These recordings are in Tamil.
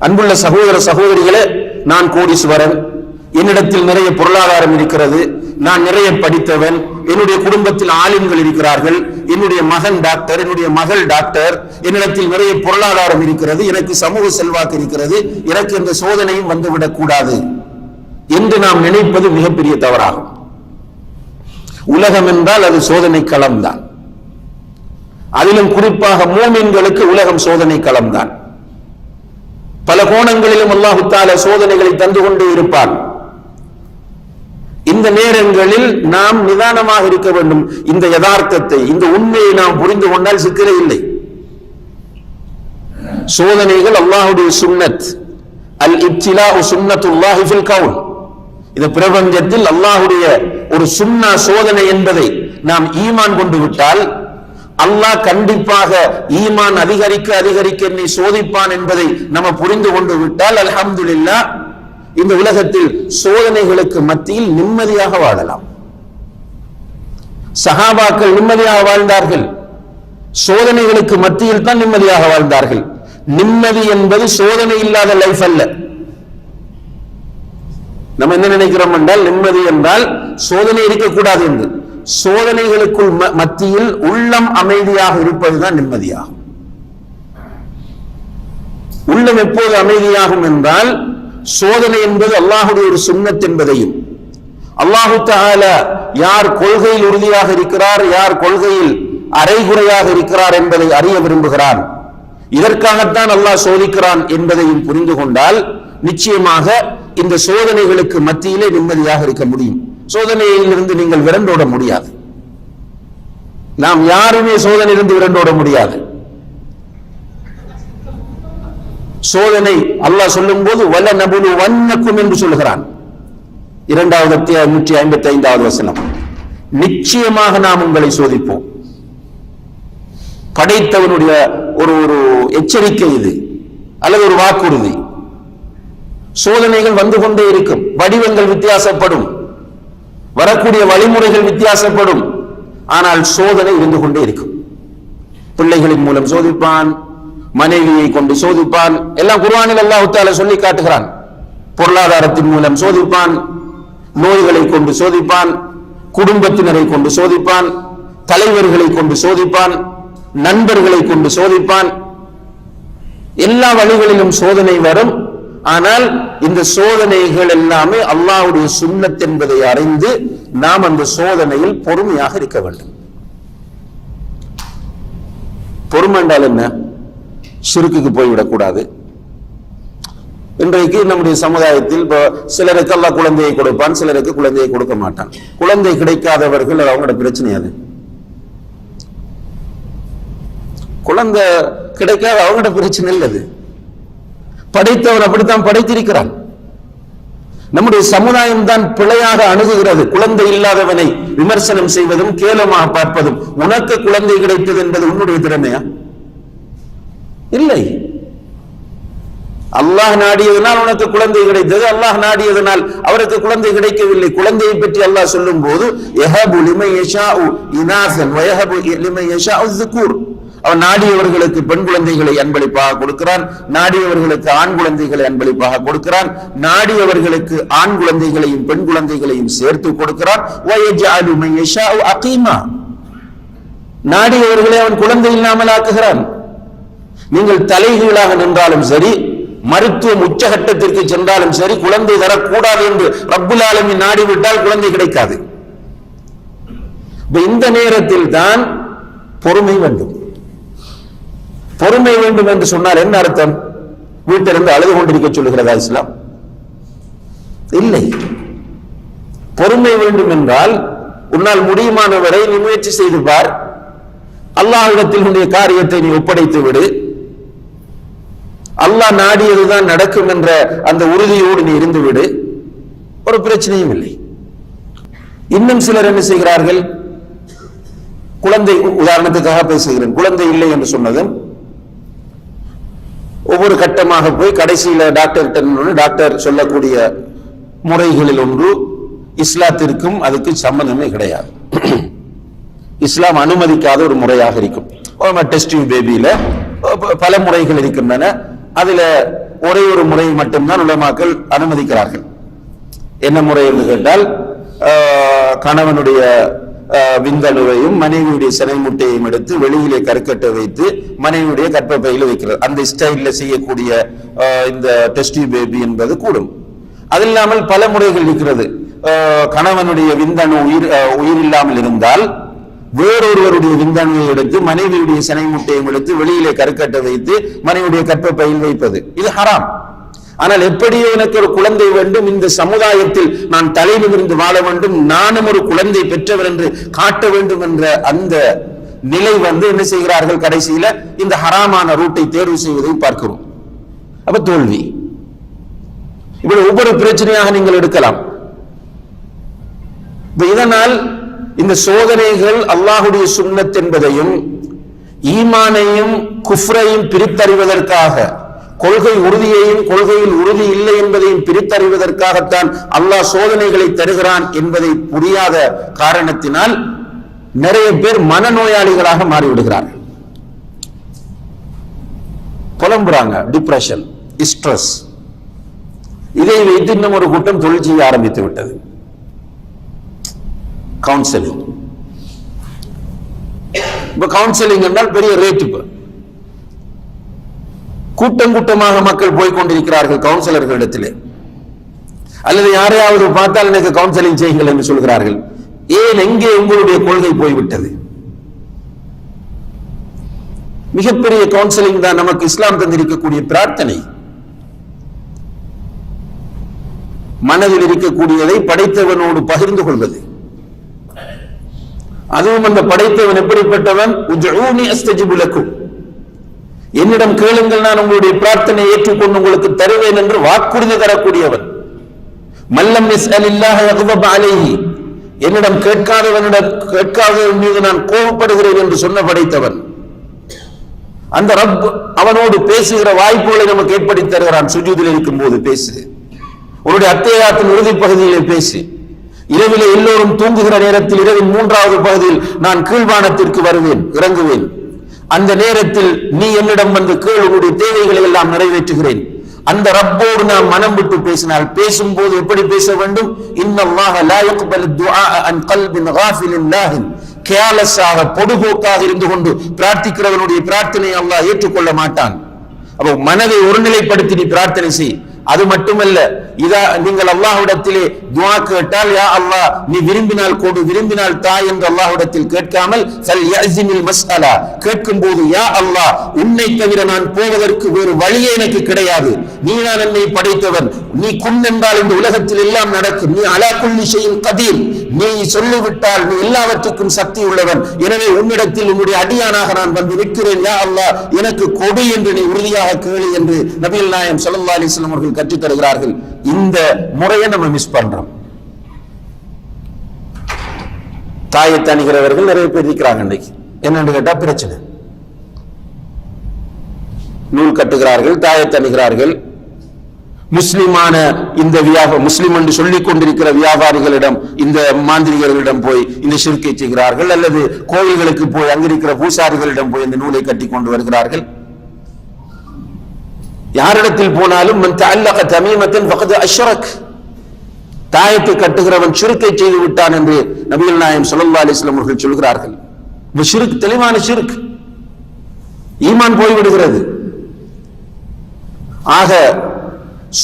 அன்புள்ள சகோதர சகோதரிகளே, நான் கோடீஸ்வரன், என்னிடத்தில் நிறைய பொருளாதாரம் இருக்கிறது, நான் நிறைய படித்தவன், என்னுடைய குடும்பத்தில் ஆலிம்கள் இருக்கிறார்கள், என்னுடைய மகன் டாக்டர், என்னுடைய மகள் டாக்டர், என்னிடத்தில் நிறைய பொருளாதாரம் இருக்கிறது, எனக்கு சமூக செல்வாக்கு இருக்கிறது, எனக்கு இந்த சோதனையும் வந்துவிடக் கூடாது என்று நாம் நினைப்பது மிகப்பெரிய தவறாகும். உலகம் என்றால் அது சோதனை களம்தான். அதிலும் குறிப்பாக மூமின்களுக்கு உலகம் சோதனை களம்தான். பல கோணங்களிலும் அல்லாஹ் தஆலா சோதனைகளை தந்து கொண்டே இருப்பான். இந்த நேரங்களில் நாம் நிதானமாக இருக்க வேண்டும். இந்த யதார்த்தத்தை, இந்த உண்மையை நாம் புரிந்து கொண்டால் சிக்கலே இல்லை. சோதனைகள் அல்லாஹ்வுடைய சுன்னத், அல் இப்திலாஉ சுன்னத்துல்லாஹி ஃபில் கவுன். இந்த பிரபஞ்சத்தில் அல்லாஹ்வுடைய ஒரு சுன்னா சோதனை என்பதை நாம் ஈமான் கொண்டு விட்டால், அல்லாஹ் கண்டிப்பாக ஈமான் அதிகரிக்க அதிகரிக்க என்னை சோதிப்பான் என்பதை நம்ம புரிந்து கொண்டு விட்டால், அல்ஹம்துலில்லாஹ், இந்த உலகத்தில் சோதனைகளுக்கு மத்தியில் நிம்மதியாக வாழலாம். சஹாபாக்கள் நிம்மதியாக வாழ்ந்தார்கள், சோதனைகளுக்கு மத்தியில் தான் நிம்மதியாக வாழ்ந்தார்கள். நிம்மதி என்பது சோதனை இல்லாத லைஃப் அல்ல. நம்ம என்ன நினைக்கிறோம் என்றால், நிம்மதி என்றால் சோதனை இருக்கக்கூடாது என்று. சோதனைகளுக்குள் மத்தியில் உள்ளம் அமைதியாக இருப்பதுதான் நிம்மதியாகும். உள்ளம் எப்போது அமைதியாகும் என்றால், சோதனை என்பது அல்லாஹுடைய ஒரு சுன்னத் என்பதையும், அல்லாஹு தஆலா யார் கொள்கையில் உறுதியாக இருக்கிறார், யார் கொள்கையில் அரைகுறையாக இருக்கிறார் என்பதை அறிய விரும்புகிறான், இதற்காகத்தான் அல்லாஹ் சோதிக்கிறான் என்பதையும் புரிந்து கொண்டால், நிச்சயமாக இந்த சோதனைகளுக்கு மத்தியிலே நிம்மதியாக இருக்க முடியும். சோதனையிலிருந்து நீங்கள் விரண்டோட முடியாது. நாம் யாருமே சோதனையிலிருந்து விரண்டோட முடியாது. சோதனை அல்லாஹ் சொல்லும் போது வல நபுலு வன்னக்கும் என்று சொல்கிறான். 2வது அத்தியாயம் 155வது வசனம். நிச்சயமாக நாம் உங்களை சோதிப்போம். படைத்தவனுடைய ஒரு எச்சரிக்கை இது, அல்லது ஒரு வாக்குறுதி. சோதனைகள் வந்து கொண்டே இருக்கும், வடிவங்கள் வித்தியாசப்படும், வரக்கூடிய வழிமுறைகள் வித்தியாசப்படும், ஆனால் சோதனை இருந்து கொண்டே இருக்கும். பிள்ளைகளின் மூலம் சோதிப்பான், மனைவியை கொண்டு சோதிப்பான், எல்லாம் குர்ஆனில் அல்லாஹ் தஆலா சொல்லி காட்டுகிறான். பொருளாதாரத்தின் மூலம் சோதிப்பான், நோய்களை கொண்டு சோதிப்பான், குடும்பத்தினரை கொண்டு சோதிப்பான், தலைவர்களை கொண்டு சோதிப்பான், நண்பர்களை கொண்டு சோதிப்பான். எல்லா வழிகளிலும் சோதனை வரும். ஆனால் இந்த சோதனைகள் எல்லாமே அல்லாஹ்வுடைய சுன்னத் என்பதை அறிந்து நாம் அந்த சோதனையில் பொறுமையாக இருக்க வேண்டும். பொறுமை என்றால் என்ன? ஷிர்க்குக்கு போய்விடக்கூடாது. இன்றைக்கு நம்முடைய சமுதாயத்தில் சிலருக்கு அல்லாஹ் குழந்தையை கொடுப்பான், சிலருக்கு குழந்தையை கொடுக்க மாட்டான். குழந்தை கிடைக்காதவர்கள் அவங்களோட பிரச்சனை. அது குழந்தை கிடைக்காத அவங்களோட பிரச்சனை இல்லது. படைத்தவர் அப்படித்தான் படைத்திருக்கிறான். நம்முடைய சமுதாயம் தான் பிழையாக அணுகுகிறது. குழந்தை இல்லாதவனை விமர்சனம் செய்வதும் கேவலமாக பார்ப்பதும். உனக்கு குழந்தை கிடைத்தது என்பது உன்னுடைய திறமையா? இல்லை. அல்லாஹ் நாடியதனால் உனக்கு குழந்தை கிடைத்தது, அல்லாஹ் நாடியதனால் அவருக்கு குழந்தை கிடைக்கவில்லை. குழந்தையை பற்றி அல்லாஹ் சொல்லும் போது யஹபு லிமன் யஷாஉ இனாஸன் வ யஹபு லிமன் யஷாஉ ஸுகூர். அவன் நாடியவர்களுக்கு பெண் குழந்தைகளை அன்பளிப்பாக கொடுக்கிறான், நாடியவர்களுக்கு ஆண் குழந்தைகளை அன்பளிப்பாக கொடுக்கிறான், நாடியவர்களுக்கு ஆண் குழந்தைகளையும் பெண் குழந்தைகளையும் சேர்த்து கொடுக்கிறான். வயஜஅலு மன் யஷாஉ அகீமா. நாடியவர்களை அவன் குழந்தை இல்லாமல் ஆக்குகிறான். நீங்கள் தலைகீழாக நின்றாலும் சரி, மருத்துவம் உச்சகட்டத்திற்கு சென்றாலும் சரி, குழந்தை தரக்கூடாது என்று ரப்புல் ஆலமீன் நாடிவிட்டால் குழந்தை கிடைக்காது. இந்த நேரத்தில் தான் பொறுமை வேண்டும். பொறுமை வேண்டும் என்று சொன்னால் என்ன அர்த்தம்? வீட்டிலிருந்து அழுது கொண்டிருக்க சொல்லுகிறதா இஸ்லாம்? இல்லை. பொறுமை வேண்டும் என்றால் உன்னால் முடியுமானவரை நீ முயற்சி செய்து பார். அல்லாஹ்விடத்தில் உன்னுடைய காரியத்தை நீ ஒப்படைத்து விடு. அல்லாஹ் நாடியதுதான் நடக்கும் என்ற அந்த உறுதியோடு நீ இருந்து விடு. ஒரு பிரச்சனையும் இல்லை. இன்னும் சிலர் என்ன செய்கிறார்கள்? குழந்தை, உதாரணத்துக்காக பேசுகிறேன், குழந்தை இல்லை என்று சொன்னதும் ஒவ்வொரு கட்டமாக போய் கடைசியில டாக்டர் சொல்லக்கூடிய முறைகளில் ஒன்று, இஸ்லாத்திற்கும் அதுக்கு சம்பந்தமே கிடையாது. இஸ்லாம் அனுமதிக்காத ஒரு முறையாக இருக்கும். டெஸ்டிங் பேபியில பல முறைகள் இருக்கின்றன. அதுல ஒரே ஒரு முறை மட்டும்தான் உலமாக்கள் அனுமதிக்கிறார்கள். என்ன முறை என்று கேட்டால், கணவனுடைய விந்தணுவையும் மனைவியுடைய சினை முட்டையும் எடுத்து வெளியிலே கருக்கட்டை வைத்து மனைவியுடைய கற்பப்பையில் வைக்கிறது. அந்த ஸ்டைல்ல செய்யக்கூடிய இந்த டெஸ்டி பேபி என்பது கூடும். அது இல்லாமல் பல முறைகள் இருக்கிறது. கணவனுடைய விந்தணு உயிர் இல்லாமல் இருந்தால் வேறொருவருடைய விந்தணுவை எடுத்து மனைவியுடைய சினை முட்டையும் எடுத்து வெளியிலே கருக்கட்டை வைத்து மனைவியுடைய கற்பப்பையில் வைப்பது, இது ஹராம். ஆனால் எப்படியோ எனக்கு ஒரு குழந்தை வேண்டும், இந்த சமுதாயத்தில் நான் தலையிலிருந்து வாழ வேண்டும், நானும் ஒரு குழந்தை பெற்றவர் என்று காட்ட வேண்டும் என்ற அந்த நிலை என்ன செய்கிறார்கள், கடைசியில இந்த ஹராமான ரூட்டை தேர்வு செய்வதை பார்க்கிறோம். அப்ப தோல்வி. இப்படி ஒவ்வொரு பிரச்சனையாக நீங்கள் எடுக்கலாம். இதனால் இந்த சோதனைகள் அல்லாஹுடைய சுன்னத் என்பதையும் ஈமானையும் குஃப்ரையும் பிரித்தறிவதற்காக, கொள்கை உறுதியையும் கொள்கையில் உறுதி இல்லை என்பதையும் பிரித்தறிவதற்காகத்தான் அல்லாஹ் சோதனைகளை தருகிறான் என்பதை புரியாத காரணத்தினால் நிறைய பேர் மனநோயாளிகளாக மாறிவிடுகிறார்கள். புலம்புறாங்க, டிப்ரெஷன், ஸ்ட்ரெஸ். இதை வைத்து இன்னும் ஒரு கூட்டம் தொழில் செய்ய ஆரம்பித்து விட்டது, கவுன்சிலிங். இப்ப கவுன்சிலிங் என்றால் பெரிய ரேட். இப்ப கூட்டம் கூட்டமாக மக்கள் போய்கொண்டிருக்கிறார்கள் கவுன்சிலர்களிடத்திலே. அல்லது யாரையாவது பார்த்தால் எனக்கு கவுன்சிலிங் செய்யுங்கள் என்று சொல்கிறார்கள். ஏன், எங்கே உங்களுடைய கொள்கை போய்விட்டது? மிகப்பெரிய கவுன்சிலிங் தான் நமக்கு இஸ்லாம் தந்திருக்கக்கூடிய பிரார்த்தனை. மனதில் இருக்கக்கூடியதை படைத்தவனோடு பகிர்ந்து கொள்வது. அதுவும் அந்த படைத்தவன் எப்படிப்பட்டவன்? உஜூனி அஸ்தஜிபு லக்கும், என்னிடம் கேளுங்கள், நான் உங்களுடைய பிரார்த்தனை ஏற்றுக்கொண்டு உங்களுக்கு தருவேன் என்று வாக்குறுதி தரக்கூடியவன். மல்லம் யஸ்அலில்லாஹ யக்தப் அலைஹி, என்னிடம் கேட்காதவன் மீது நான் கோபப்படுகிறேன் என்று சொன்ன படைத்தவன். அந்த ரப் அவனோடு பேசுகிற வாய்ப்புகளை நமக்கு ஏற்படுத்தி தருகிறான். சுஜூதில் இருக்கும் போது பேசு, உன்னுடைய அத்தியாயத்தின் இறுதி பகுதியிலே பேசு. இரவிலே எல்லோரும் தூங்குகிற நேரத்தில் இரவின் 3வது பகுதியில் நான் கீழ்வானத்திற்கு வருவேன், இறங்குவேன். அந்த நேரத்தில் நீ என்னிடம் வந்து கேள், உன்னுடைய தேவைகளை எல்லாம் நிறைவேற்றுகிறேன். அந்த ரப்போடு நாம் மனம் விட்டு பேசினால், பேசும்போது எப்படி பேச வேண்டும்? இன்னல்லாஹ லா யக்பலு துஆ அன் கல்பின் காஃபிலின் லாஹின், கேலஸாக பொடுபோக்காக இருந்து கொண்டு பிரார்த்திக்கிறவனுடைய பிரார்த்தனையை அல்லாஹ் ஏற்றுக்கொள்ள மாட்டான். அப்போ மனதை ஒருநிலைப்படுத்தி நீ பிரார்த்தனை செய். அது மட்டுமல்ல, நீங்கள் அல்லாஹ்விடத்திலே துஆ கேட்டால், யா அல்லாஹ் நீ விரும்பினால் கொடு, விரும்பினால் தா என்று அல்லாஹ்விடத்தில் கேட்காமல் ஃபல்யஸிமில் மஸ்அலா, கேட்கும் போது யா அல்லாஹ் உன்னை தவிர நான் போவதற்கு வேறு வழியே எனக்கு கிடையாது, நீ தான் என்னை படைத்தவன், நீ குன் என்றால் இந்த உலகத்தில் எல்லாம் நடக்கும், நீ அலா குல்லி ஷைஇன் கதீர், நீ சொல்லிவிட்டால் நீ எல்லாவற்றுக்கும் சக்தி உள்ளவன், எனவே உன்னிடத்தில் உன்னுடைய அடியானாக நான் வந்து நிற்கிறேன், யா அல்லாஹ் எனக்கு கொடு என்று நீ உறுதியாக கேளு என்று நபிகள் நாயகம் ஸல்லல்லாஹு அலைஹி வஸல்லம் அவர்கள் கற்றுத் தருகிறார்கள். இந்த முறையை நம்ம மிஸ் பண்றோம். தாயத்தை அணிகிறவர்கள் நிறைய பேர் இருக்கிறாங்க. இன்னைக்கு என்னன்னு கேட்டா பிரச்சனை, நூல் கட்டுகிறார்கள், தாயத்தை அணிகிறார்கள். முஸ்லிமான இந்த முஸ்லிம் என்று சொல்லிக் கொண்டிருக்கிற வியாபாரிகளிடம், இந்த மாந்திரிகர்களிடம் போய் இந்த ஷிர்கை செய்கிறார்கள், அல்லது கோயில்களுக்கு போய் அங்கிருக்கிற பூசாரிகளிடம் போய் இந்த நூலை கட்டி கொண்டு வருகிறார்கள். யாரிடத்தில் போனாலும் மன் தஅல்லக தமீமத்தன் ஃபகத் அஷ்ரக், தாயத்தை கட்டுகிறவன் ஷிர்கை செய்து விட்டான் என்று நபிகள் நாயகம் ஸல்லல்லாஹு அலைஹி வஸல்லம் அவர்கள் சொல்கிறார்கள். ஷிர்க் தெளிவான ஷிர்க், ஈமான் போய்விடுகிறது. ஆக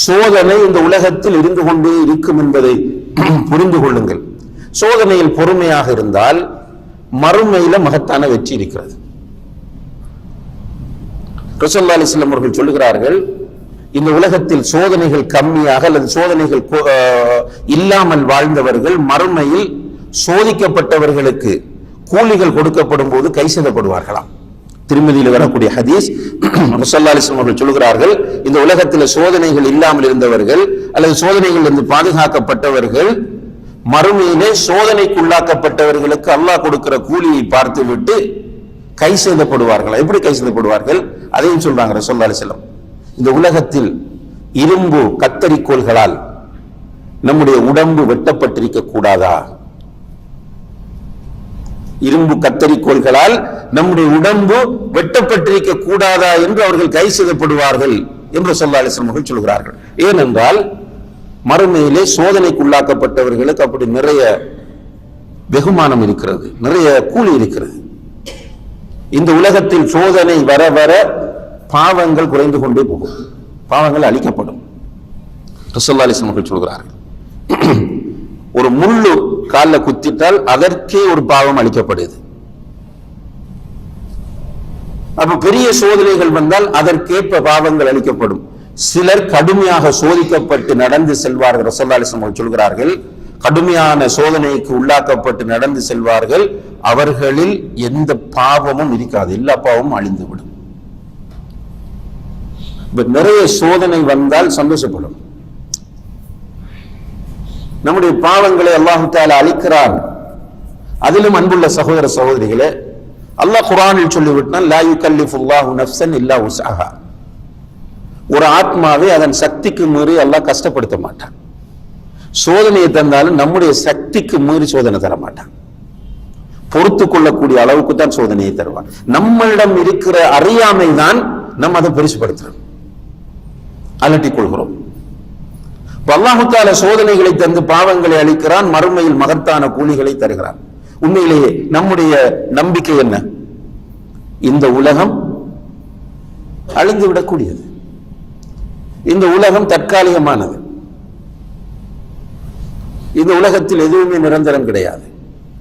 சோதனை இந்த உலகத்தில் இருந்து கொண்டே இருக்கும் என்பதை புரிந்து கொள்ளுங்கள். சோதனையில் பொறுமையாக இருந்தால் மறுமையில மகத்தான வெற்றி இருக்கிறது. ரசூலுல்லாஹி அலைஹி வஸல்லம் அவர்கள் சொல்லுகிறார்கள், இந்த உலகத்தில் சோதனைகள் கம்மியாக அல்லது சோதனைகள் இல்லாமல் வாழ்ந்தவர்கள் மறுமையில் சோதிக்கப்பட்டவர்களுக்கு கூலிகள் கொடுக்கப்படும் போது கை செய்யப்படுவார்களாம். திருமதியில் வரக்கூடிய ஹதீஸ். ரசூலுல்லாஹி அலைஹி வஸல்லம் அவர்கள் சொல்கிறார்கள், இந்த உலகத்தில் சோதனைகள் இல்லாமல் இருந்தவர்கள் அல்லது சோதனைகள் இருந்து பாதுகாக்கப்பட்டவர்கள் மறுமையிலே சோதனைக்குள்ளாக்கப்பட்டவர்களுக்கு அல்லாஹ் கொடுக்கிற கூலியை பார்த்து விட்டு கை செய்தப்படுவார்கள். எப்படி கை செய்தப்படுவார்கள் அதையும் சொல்றாங்க ரசூலுல்லாஹி அலைஹி வஸல்லம். இந்த உலகத்தில் இரும்பு கத்தரிக்கோல்களால் நம்முடைய உடம்பு வெட்டப்பட்டிருக்க கூடாதா? இரும்பு கத்தரிக்கோல்களால் நம்முடைய உடம்பு வெட்டப்பட்டிருக்க கூடாதா என்று அவர்கள் கை செய்தப்படுவார்கள் என்று ஸல்லல்லாஹு அலைஹி வஸல்லம் அவர்கள் சொல்கிறார்கள். ஏனென்றால் மறுமையிலே சோதனைக்குள்ளாக்கப்பட்டவர்களுக்கு அப்படி நிறைய வெகுமானம் இருக்கிறது, நிறைய கூலி இருக்கிறது. இந்த உலகத்தில் சோதனை வர வர பாவங்கள் குறைந்து கொண்டே போகும், பாவங்கள் அழிக்கப்படும். ஸல்லல்லாஹு அலைஹி வஸல்லம் அவர்கள் சொல்கிறார்கள், ஒரு முள்ளு காலில் குத்திட்டால் அதற்கே ஒரு பாவம் அளிக்கப்படுது. அப்ப பெரிய சோதனைகள் வந்தால் அதற்கேற்ப பாவங்கள் அளிக்கப்படும். சிலர் கடுமையாக சோதிக்கப்பட்டு நடந்து செல்வார்கள். ரசூலுல்லாஹி அலைஹி வஸல்லம் சொல்கிறார்கள், கடுமையான சோதனைக்கு உள்ளாக்கப்பட்டு நடந்து செல்வார்கள், அவர்களில் எந்த பாவமும் இருக்காது, எல்லா பாவமும் அழிந்துவிடும். நிறைய சோதனை வந்தால் சந்தோஷப்படும். நம்முடைய பாவங்களை அல்லாஹ் தஆலா அழிக்கிறான். அதிலும் அன்புள்ள சகோதர சகோதரிகளே, அல்லாஹ் குர்ஆனில் சொல்லிவிட்டான், லா யுகல்லிஃபுல்லாஹு நஃப்ஸன் இல்லா உஸ்அஹா. ஒரு ஆத்மாவை அதன் சக்திக்கு மீறி அல்லாஹ் கஷ்டப்படுத்த மாட்டான். சோதனையை தந்தாலும் நம்முடைய சக்திக்கு மீறி சோதனை தர மாட்டான். பொறுத்து கொள்ளக்கூடிய அளவுக்கு தான் சோதனையை தருவான். நம்மளிடம் இருக்கிற அறியாமை தான் நம்ம அதை பெருசுபடுத்துறோம், அலட்டிக் கொள்கிறோம். அல்லாஹ் தஆலா சோதனைகளை தந்து பாவங்களை அளிக்கிறான், மறுமையில் மகத்தான கூலிகளை தருகிறான். உண்மையிலேயே நம்முடைய நம்பிக்கை என்ன? இந்த உலகம் அழிந்து விடக்கூடியது, இந்த உலகம் தற்காலிகமானது, இந்த உலகத்தில் எதுவுமே நிரந்தரம் கிடையாது.